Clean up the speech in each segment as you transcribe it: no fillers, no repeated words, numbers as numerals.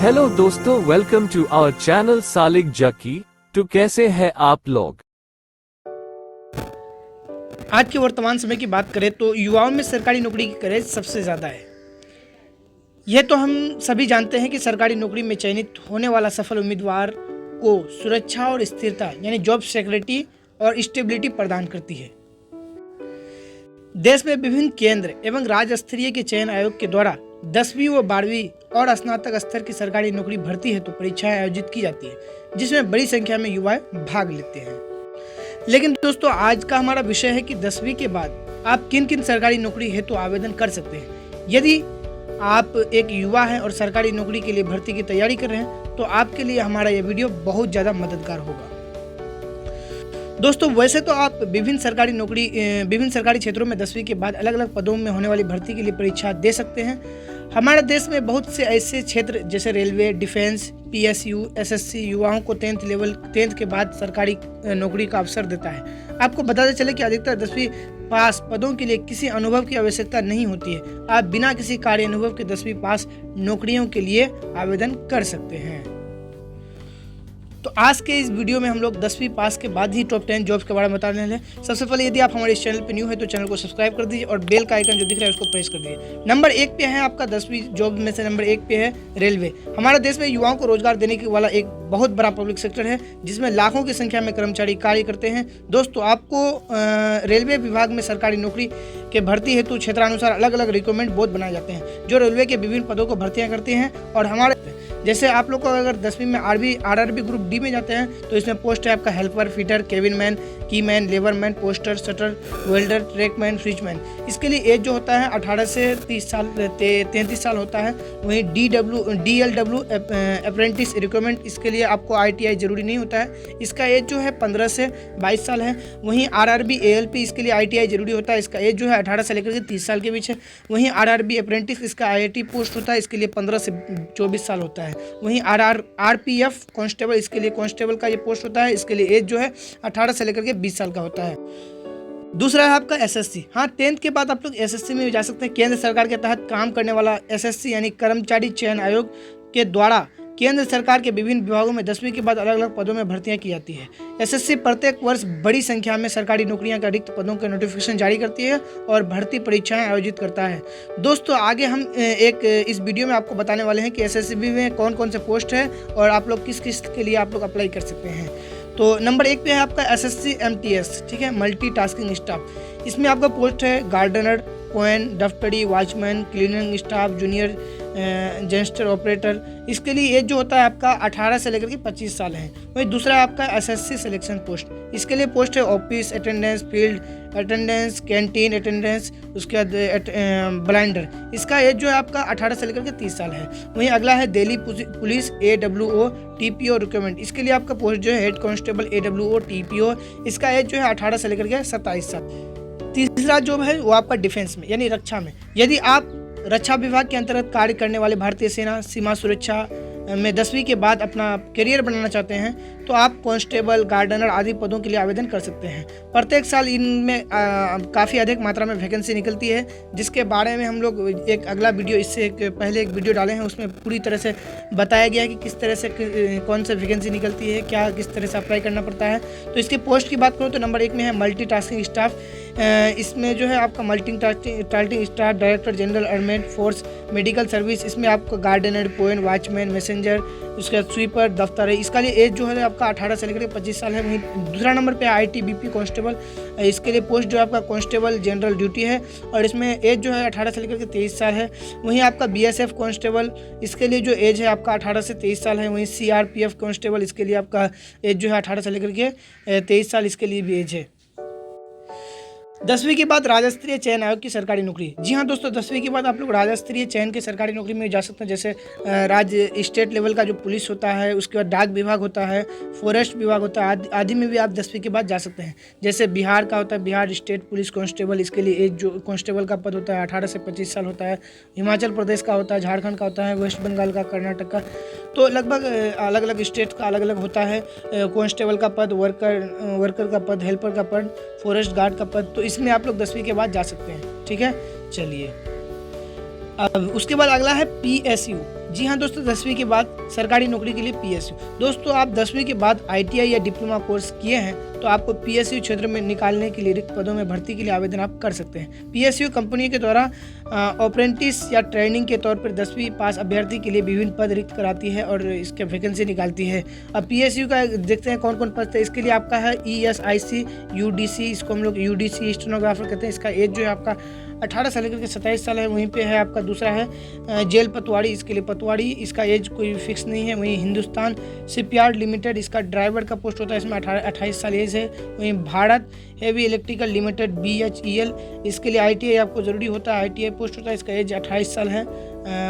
Hello दोस्तों, welcome to our channel Salik Zaki. तो कैसे हैं आप लोग? आज के वर्तमान समय की बात करें तो युवाओं में सरकारी नौकरी की क्रेज सबसे ज़्यादा है। यह तो हम सभी जानते हैं कि सरकारी नौकरी में चयनित होने वाला सफल उम्मीदवार को सुरक्षा और स्थिरता यानी जॉब सिक्योरिटी और स्टेबिलिटी प्रदान करती है। देश में विभिन्न केंद्र एवं राज्य स्तरीय के चयन आयोग के द्वारा 10वीं व 12वीं और स्नातक स्तर की सरकारी नौकरी भर्ती हेतु परीक्षाएं आयोजित की जाती है, जिसमें बड़ी संख्या में युवा भाग लेते हैं। लेकिन दोस्तों, आज का हमारा विषय है कि 10वीं के बाद आप किन किन सरकारी नौकरी हेतु आवेदन कर सकते हैं। यदि आप एक युवा हैं और सरकारी नौकरी के लिए भर्ती की तैयारी कर रहे हैं तो आपके लिए हमारा यह वीडियो बहुत ज़्यादा मददगार होगा। दोस्तों, वैसे तो आप विभिन्न सरकारी क्षेत्रों में 10वीं के बाद अलग अलग पदों में होने वाली भर्ती के लिए परीक्षा दे सकते हैं। हमारे देश में बहुत से ऐसे क्षेत्र जैसे रेलवे, डिफेंस, पीएसयू, एसएससी युवाओं को 10th के बाद सरकारी नौकरी का अवसर देता है। आपको बताते चले कि अधिकतर 10वीं पास पदों के लिए किसी अनुभव की आवश्यकता नहीं होती है। आप बिना किसी कार्य अनुभव के 10वीं पास नौकरियों के लिए आवेदन कर सकते हैं। तो आज के इस वीडियो में हम लोग 10वीं पास के बाद ही टॉप 10 जॉब्स के बारे में बताने वाले हैं। सबसे पहले यदि आप हमारे इस चैनल पर न्यू है तो चैनल को सब्सक्राइब कर दीजिए और बेल का आइकन जो दिख रहा है उसको प्रेस कर दीजिए। नंबर 1 पे है आपका 10वीं जॉब में से नंबर 1 पे है रेलवे। हमारे देश में युवाओं को रोजगार देने वाला एक बहुत बड़ा पब्लिक सेक्टर है, जिसमें लाखों की संख्या में कर्मचारी कार्य करते हैं। दोस्तों, आपको रेलवे विभाग में सरकारी नौकरी के भर्ती हेतु क्षेत्रानुसार अलग अलग रिक्रूटमेंट बोर्ड बनाए जाते हैं, जो रेलवे के विभिन्न पदों को भर्तियां करते हैं। और हमारे जैसे आप लोग को अगर 10वीं में आरआरबी ग्रुप डी में जाते हैं तो इसमें पोस्ट है आपका helper, fitter, cabin man, key man, labour man, porter, shunter, welder, trackman, bridgeman. इसके लिए एज जो होता है 18 से 33 साल होता है। वहीं DLW अप्रेंटिस रिक्रूटमेंट, इसके लिए आपको ITI जरूरी नहीं होता है। इसका एज जो है 15 से 22 साल है। वहीं RRB ALP, इसके लिए ITI जरूरी होता है। इसका एज जो है 18 से लेकर के 30 साल के बीच है। वहीं RRB अप्रेंटिस, इसका IIT पोस्ट होता है, इसके लिए 15 से 24 साल होता है। वहीं RPF कांस्टेबल, इसके लिए कांस्टेबल का ये पोस्ट होता है, इसके लिए एज जो है 18 से लेकर के 20 साल का होता है। दूसरा है आपका SSC। हाँ, 10th के बाद आप लोग SSC में जा सकते हैं। केंद्र सरकार के तहत काम करने वाला SSC यानी कर्मचारी चयन आयोग के द्वारा केंद्र सरकार के विभिन्न विभागों में 10वीं के बाद अलग अलग पदों में भर्तियां की जाती है। SSC प्रत्येक वर्ष बड़ी संख्या में सरकारी नौकरियां का रिक्त पदों के नोटिफिकेशन जारी करती है और भर्ती परीक्षाएं आयोजित करता है। दोस्तों, आगे हम इस वीडियो में आपको बताने वाले हैं कि SSC में कौन कौन से पोस्ट है और आप लोग किस किस के लिए आप लोग अप्लाई कर सकते हैं। तो नंबर 1 पे है आपका SSC MTS, ठीक है, मल्टीटास्किंग स्टाफ। इसमें आपका पोस्ट है गार्डनर, कोएन, दफ्तरी, वॉचमैन, क्लीनिंग स्टाफ, जूनियर जेस्टर ऑपरेटर। इसके लिए एज जो होता है आपका 18 से लेकर के 25 साल है। वही दूसरा है आपका SSC सिलेक्शन पोस्ट। इसके लिए पोस्ट है office attendance, field attendance, canteen attendance, उसके बाद ब्लाइंडर। इसका एज जो है आपका 18 से लेकर के 30 साल है। वहीं अगला है Delhi police AWO TPO recruitment. इसके लिए आपका पोस्ट जो है हेड कांस्टेबल AWO TPO। इसका एज जो है 18 से लेकर के 27 साल। तीसरा जॉब है वो आपका डिफेंस में यानी रक्षा में। यदि आप रक्षा विभाग के अंतर्गत कार्य करने वाले भारतीय सेना सीमा सुरक्षा में 10वीं के बाद अपना करियर बनाना चाहते हैं तो आप कांस्टेबल, गार्डनर आदि पदों के लिए आवेदन कर सकते हैं। प्रत्येक साल इनमें काफ़ी अधिक मात्रा में वैकेंसी निकलती है, जिसके बारे में हम लोग एक अगला वीडियो, इससे पहले एक वीडियो डाले हैं, उसमें पूरी तरह से बताया गया है कि किस तरह से कौन सी वैकेंसी निकलती है, क्या किस तरह से अप्लाई करना पड़ता है। तो इसके पोस्ट की बात करूँ तो नंबर 1 में है मल्टीटास्किंग स्टाफ। इसमें जो है आपका multitasking staff director general armed force medical service. इसमें आपको गार्डनर, पोएन, वॉचमैन, मैसेंजर, उसके बाद स्वीपर, दफ्तर है। इसका लिए एज जो है आपका 18 से लेकर 25 साल है। वहीं दूसरा नंबर पे ITBP कांस्टेबल। इसके लिए पोस्ट जो है आपका कांस्टेबल जनरल ड्यूटी है और इसमें एज जो है 18 से लेकर के 23 साल है। वहीं आपका BSF कांस्टेबल, इसके लिए जो एज है आपका 18 से 23 साल है। वहीं CRPF कांस्टेबल, इसके लिए आपका एज जो है 18 से लेकर के 23 साल, इसके लिए भी एज है। 10वीं के बाद राज्य स्तरीय चयन आयोग की सरकारी नौकरी। जी हाँ दोस्तों, 10वीं के बाद आप लोग राज्य स्तरीय चयन की सरकारी नौकरी में जा सकते हैं। जैसे राज्य स्टेट लेवल का जो पुलिस होता है, उसके बाद डाक विभाग होता है, फॉरेस्ट विभाग होता है, आदि में भी आप 10वीं के बाद जा सकते हैं। जैसे बिहार का होता है बिहार स्टेट पुलिस कांस्टेबल, इसके लिए एज जो कांस्टेबल का पद होता है 18 से 25 साल होता है। हिमाचल प्रदेश का होता है, झारखंड का होता है, वेस्ट बंगाल का, कर्नाटक का। तो लगभग अलग अलग स्टेट का अलग अलग होता है कांस्टेबल का पद, वर्कर का पद, हेल्पर का पद, फॉरेस्ट गार्ड का पद। तो इसमें आप लोग 10वीं के बाद जा सकते हैं, ठीक है। चलिए, अब उसके बाद अगला है PSU। जी हाँ दोस्तों, 10वीं के बाद सरकारी नौकरी के लिए PSU। दोस्तों आप 10वीं के बाद ITI या डिप्लोमा कोर्स किए हैं तो आपको PSU क्षेत्र में निकालने के लिए रिक्त पदों में भर्ती के लिए आवेदन आप कर सकते हैं। PSU कंपनी के द्वारा अप्रेंटिस या ट्रेनिंग के तौर पर 10वीं पास अभ्यर्थी के लिए विभिन्न पद रिक्त कराती है और इसके वैकेंसी निकालती है। अब PSU का देखते हैं कौन कौन पद है। इसके लिए आपका है ESIC, UDC, इसको हम लोग UDC स्टेनोग्राफर कहते हैं। इसका एज जो है आपका 18 साल लेकर के 27 साल है। वहीं पे है आपका दूसरा है जेल पटवारी, इसके लिए पटवारी, इसका एज कोई फिक्स नहीं है। वहीं हिंदुस्तान शिपयार्ड लिमिटेड, इसका ड्राइवर का पोस्ट होता है, इसमें 28 साल एज है। वहीं Bharat heavy electrical limited BHEL, इसके लिए ITI आपको ज़रूरी होता है, ITI पोस्ट होता है, इसका एज 28 साल है।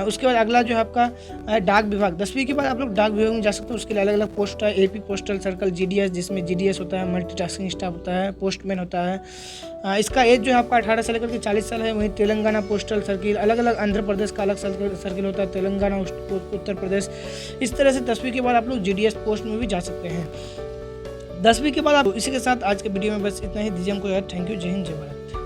उसके बाद अगला जो है आपका डाक विभाग। 10वीं के बाद आप लोग डाक विभाग में जा सकते हैं। उसके लिए अलग अलग पोस्ट है। AP पोस्टल सर्कल, GDS, जिसमें GDS होता है, मल्टीटास्किंग स्टाफ होता है, पोस्टमैन होता है। इसका एज जो है आपका 18 से लेकर के 40 साल है। वहीं तेलंगाना पोस्टल सर्किल, अलग अलग आंध्र प्रदेश का अलग सर्किल होता है, तेलंगाना, उत्तर प्रदेश। इस तरह से 10वीं के बाद आप लोग GDS पोस्ट में भी जा सकते हैं। 10वीं के बाद आप इसी के साथ आज के वीडियो में बस इतना ही। दीजिए हमको यार, थैंक यू, जय हिंद, जय भारत।